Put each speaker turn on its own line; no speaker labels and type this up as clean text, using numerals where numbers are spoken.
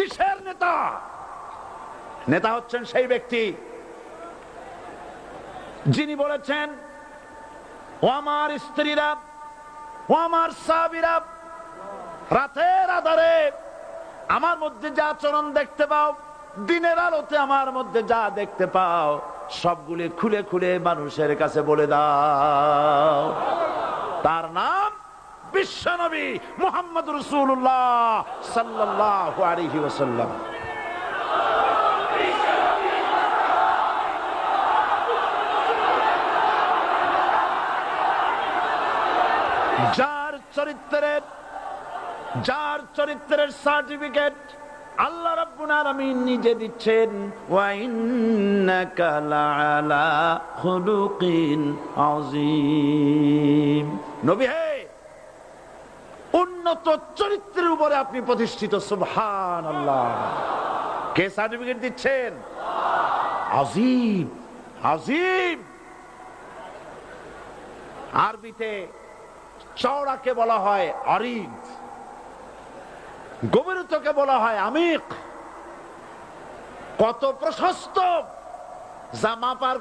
কিসের নেতা? নেতা হচ্ছেন সেই ব্যক্তি যিনি বলেছেন, ও আমার স্ত্রীরা, ও আমার সাহাবীরা, রাতের আধারে আমার মধ্যে যা আচরণ দেখতে পাও, দিনের আলোতে আমার মধ্যে যা দেখতে পাও, সবগুলি খুলে খুলে মানুষের কাছে বলে দাও। তার নাম বিশ্বনবী মুহাম্মদ রাসূলুল্লাহ সাল্লাল্লাহু আলাইহি ওয়াসাল্লাম। যার চরিত্রের সার্টিফিকেট আল্লাহ রাব্বুল আলামিন নিজে দিচ্ছেন, ওয়া ইন্নাকা লাআলা খুলুকিন আযীম। নবী হে, উন্নত চরিত্রের উপরে আপনি প্রতিষ্ঠিত। সুবহানাল্লাহ। কে সার্টিফিকেট দিচ্ছেন? আযীম, আযীম। আরবিতে চওড়াকে বলা হয় আরিদ, গভীরতাকে বলা হয় আমিক। কত প্রশস্ত, যা মাপার